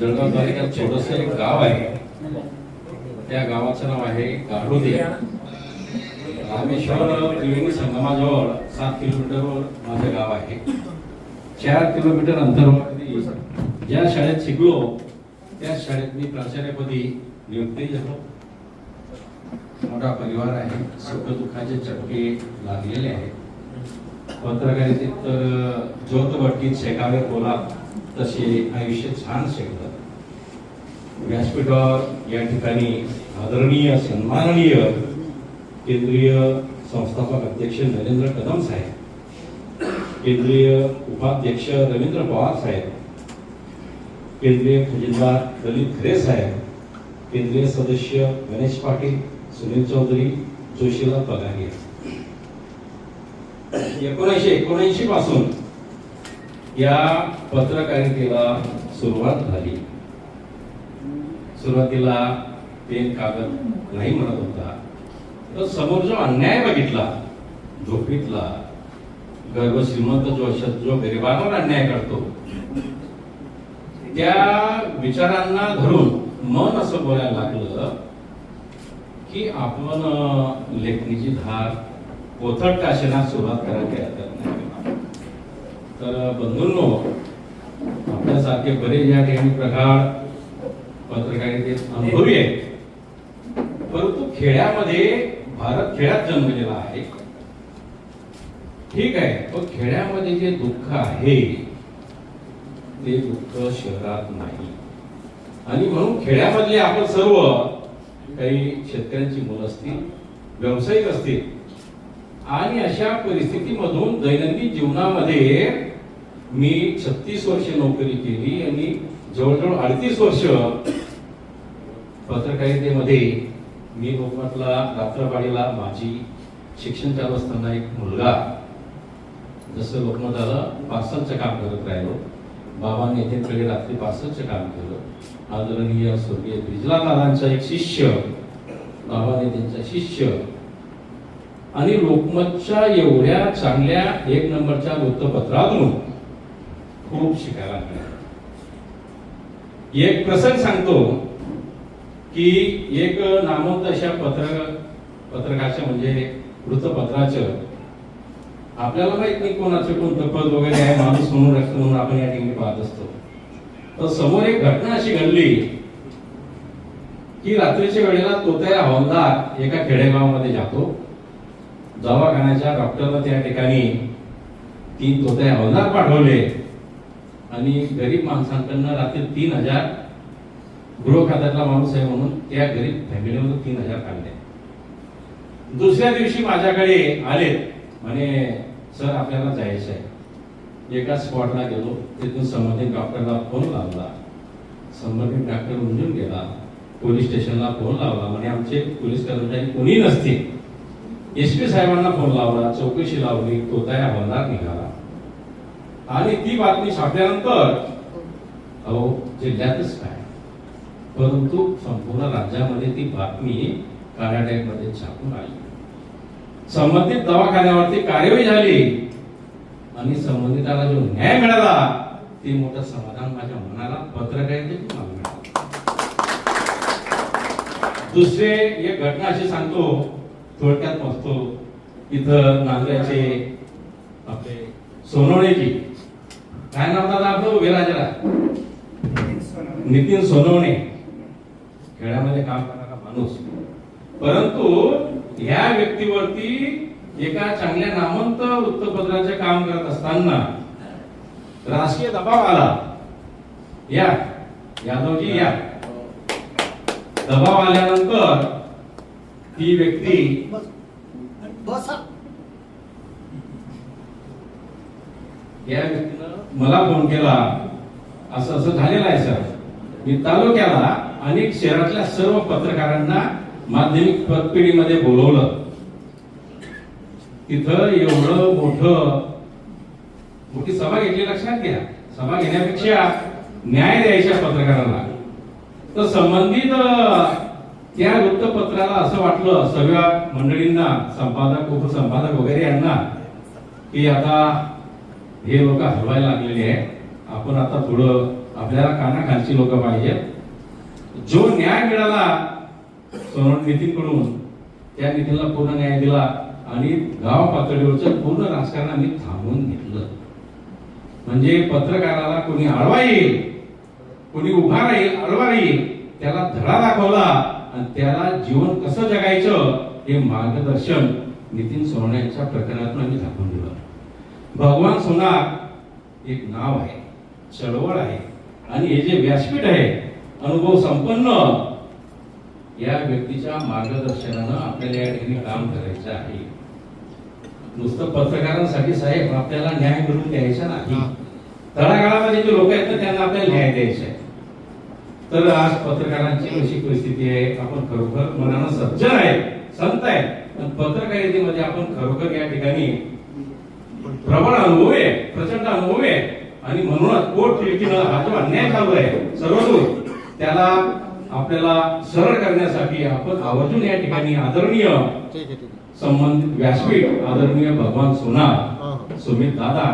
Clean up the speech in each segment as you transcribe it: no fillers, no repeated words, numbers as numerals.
जळगाव तालुक्यात छोटंसं एक गाव आहे. त्या गावाचं नाव आहे गाढोदे. रामेश्वर त्रिवेणी संगमाजवळ 7 किलोमीटरवर माझं गाव आहे. 4 किलोमीटर अंतरावरती ज्या शाळेत शिकलो त्या शाळेत मी प्राचार्यपदी नियुक्ती झालो. मोठा परिवार आहे. सुख दुःखाचे चटके लागलेले आहेत. पत्रकारितेत तर ज्योतभट्टीत शेकावे बोला तसे आयुष्य छान शेकलं. व्यासपीठावर या ठिकाणी आदरणीय सन्माननीय केंद्रीय संस्थापक अध्यक्ष नरेंद्र कदम साहेब, केंद्रीय उपाध्यक्ष रवींद्र पवार साहेब, केंद्रीय खजिनदार ललित खरे साहेब, केंद्रीय सदस्य गणेश पाटील, सुनील चौधरी, जोशीलाल पगारे. 1979 पासून या पत्रकारितेला सुरुवात झाली. सुरुवातीला पेन कागद नाही म्हणत होता, तर समोर जो अन्याय बघितला, झोपीतला गर्भ श्रीमंत जो गरिबांवर अन्याय करतो, त्या विचारांना धरून मन असं बोलायला लागलं की आपण लेखणीची धार कोथट काशेना सुरुवात करायला नाही. तर बंधूंनो, आपल्यासारखे बरेच या ठिकाणी प्रगाढ पत्रकारितेत अनुभवी आहेत, परंतु खेड्यामध्ये भारत खेड्यात जन्मलेला आहे. ठीक आहे, पण खेड्यामध्ये जे दुःख आहे ते दुःख शहरात नाही. आणि म्हणून खेड्यामधले आपण सर्व काही शेतकऱ्यांची मुलं असतील, व्यावसायिक असतील, आणि अशा परिस्थितीमधून दैनंदिन जीवनामध्ये मी 36 वर्ष नोकरी केली आणि जवळजवळ 38 वर्ष पत्रकारितेमध्ये. मी लोकमतला रात्रपाळीला माझी शिक्षण चालू असताना एक मुलगा, जसं लोकमत आलं पार्सलचं काम करत राहिलो. बाबांनी येथेकडे रात्री पार्सलचं काम केलं. आदरणीय स्वर्गीय ब्रिजलाल दादांचा एक शिष्य, बाबांनी त्यांचा शिष्य, आणि लोकमतच्या एवढ्या चांगल्या 1 नंबरच्या वृत्तपत्रातून खूप शिकायला मिळालं. एक प्रसंग सांगतो की एक नामवंत अशा पत्रकाचं म्हणजे वृत्तपत्राचं, आपल्याला माहित नाही कोणाचं कोणतं पद वगैरे आहे, माणूस म्हणून रक्त म्हणून आपण या ठिकाणी पाहत असतो. तर समोर एक घटना अशी घडली की रात्रीच्या वेळेला तोतया हवालदार एका खेडेगावामध्ये जातो. दवाखान्याच्या डॉक्टरला त्या ठिकाणी 3 तोतया हवालदार पाठवले आणि गरीब माणसांकडनं रात्री 3000, गृह खात्यातला माणूस आहे म्हणून त्या गरीब फॅमिलीमधून 3000 काढले. दुसऱ्या दिवशी माझ्याकडे आले, म्हणे सर आपल्याला जायचं आहे. एका स्पॉटला गेलो. तिथून संबंधित डॉक्टरला फोन लावला. संबंधित डॉक्टर उंजून गेला. पोलीस स्टेशनला फोन लावला, म्हणे आमचे पोलीस कर्मचारी कोणी नसतील. SP साहेबांना फोन लावला, चौकशी लावली. तोतया हवालदार निघाला आणि ती बातमी छापल्यानंतर अहो जिल्ह्यातच काय, परंतु संपूर्ण राज्यामध्ये ती बातमी कर्नाटकमध्ये छापून आली. संबंधित दवाखान्यावरती कार्यवाही झाली आणि संबंधिताला जो न्याय मिळाला ते मोठं समाधान माझ्या मनाला पत्रकारितेतून मिळालं. दुसरे एक घटना अशी सांगतो, थोडक्यात बसतो. इथं नांद्याचे आपले सोनवणेची, काय नाव दादा आपलं विराजला, नितीन सोनवणे, खेड्यामध्ये काम करणारा माणूस. परंतु या व्यक्तीवरती एका चांगल्या नामवंत वृत्तपत्राचे काम करत असताना राजकीय दबाव आला. या यादवजी या दबाव आल्यानंतर ती व्यक्ती या व्यक्तीनं मला फोन केला, असं असं झालेलं आहे सर. मी तालुक्याला अनेक शहरातल्या सर्व पत्रकारांना माध्यमिक पतपेढीमध्ये बोलवलं. तिथं एवढं मोठी सभा घेतली. लक्षात घ्या, सभा घेण्यापेक्षा न्याय द्यायच्या पत्रकारांना. तर संबंधित त्या वृत्तपत्राला असं वाटलं, सगळ्या मंडळींना, संपादक, उपसंपादक वगैरे यांना, की आता हे लोक हलवायला लागलेले आहेत, आपण आता थोडं आपल्याला कानाखालची लोक पाहिजे. जो न्याय मिळाला नितीनकडून त्या नितीनला पूर्ण न्याय दिला आणि गाव पातळीवरचं पूर्ण राजकारणाने थांबवून घेतलं. म्हणजे पत्रकाराला कोणी आळवा येईल, कोणी उभा राहील, आळवा राहील, त्याला धडा दाखवला आणि त्याला जीवन कसं जगायचं हे मार्गदर्शन नितीन सोनार यांच्या प्रकरणातून आम्ही दाखवून दिलं. भगवान सोनार एक नाव आहे, चळवळ आहे आणि हे जे व्यासपीठ आहे अनुभव संपन्न या व्यक्तीच्या मार्गदर्शनानं आपल्याला या ठिकाणी काम करायचं आहे. नुसतं पत्रकारांसाठी साहेब आपल्याला न्याय मिळवून द्यायचा नाही, तळागाळामध्ये जे लोक आहेत ना त्यांना आपल्याला न्याय द्यायचा आहे. तर आज पत्रकारांची अशी परिस्थिती आहे, आपण खरोखर मनानं सज्जन आहे, संत आहे, पण पत्रकारितेमध्ये आपण खरोखर या ठिकाणी प्रबळ अनुभव आहे, प्रचंड अनुभव आहे आणि म्हणूनच पोट तिडकीनं हा जो अन्याय चालू आहे सर्वदूर त्याला आपल्याला सरळ करण्यासाठी आपण आवर्जून या ठिकाणी आदरणीय संबंधित व्यासपीठ आदरणीय भगवान सोनार सुमित दादा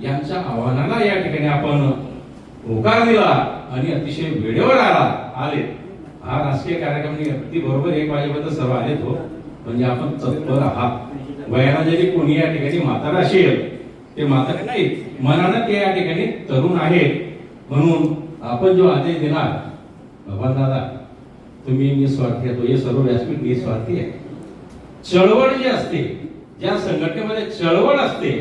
यांच्या आव्हानाला या ठिकाणी आपण होकार दिला आणि अतिशय वेळेवर आले. हा राजकीय कार्यक्रम अगदी बरोबर 1 वाजेपर्यंत सर्व आलेत हो, म्हणजे आपण तत्पर आहात. वयाला जरी कोणी या ठिकाणी म्हातारा असेल ते म्हातारे नाही, मनानं ते या ठिकाणी तरुण आहेत. म्हणून आपण जो आदेश दिला भगवान दादा तुम्ही निस्वार्थी आहे, तो हे सर्व व्यासपीठ निस्वार्थी आहे. चळवळ जी असते, ज्या संघटनेमध्ये चळवळ असते,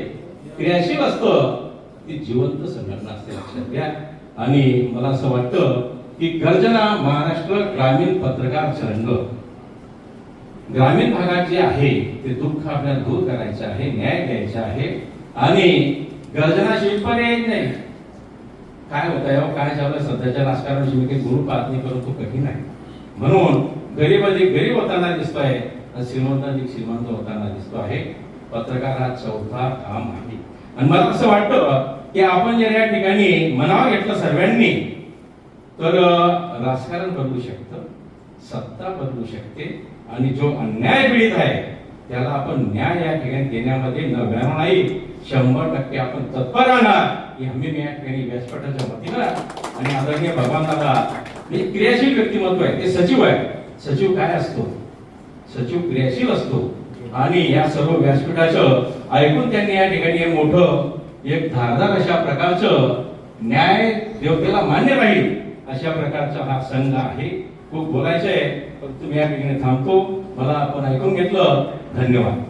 क्रियाशील असतं, ती जिवंत संघटना असते, लक्षात घ्या. आणि मला असं वाटतं की गर्जना महाराष्ट्र ग्रामीण पत्रकार संघ ग्रामीण भागात जे आहे ते दुःख आपल्याला दूर करायचं आहे, न्याय द्यायचा आहे आणि गर्जना शिल्पाने नाही. काय होत आहे काय चालू सध्याच्या राजकारणाची मी काही गुरु पाहणी करून तो कठीण आहे. म्हणून गरीब होताना दिसतोय, श्रीमंताधिक श्रीमंत होताना दिसतो आहे. पत्रकार हा चौथा काम आहे आणि मला असं वाटतं की आपण जर या ठिकाणी मनावर घेतलं सर्वांनी तर राजकारण बदलू शकतं, सत्ता बदलू शकते आणि जो अन्याय पीडित आहे त्याला आपण न्याय या ठिकाणी देण्यामध्ये 99 नाही 100% आपण तत्पर राहणार ही हमी मी या ठिकाणी व्यासपीठाच्या वतीनं आणि आदरणीय भगवान दादा हे क्रियाशील व्यक्तिमत्व आहे, ते सचिव आहे. सचिव काय असतो? सचिव क्रियाशील असतो आणि या सर्व व्यासपीठाचं ऐकून त्यांनी या ठिकाणी मोठं एक धारदार अशा प्रकारचं न्याय देवतेला मान्य राहील अशा प्रकारचा हा संघ आहे. खूप बोलायचं आहे पण तुम्ही या ठिकाणी थांबतो. मला आपण ऐकून घेतलं. धन्यवाद.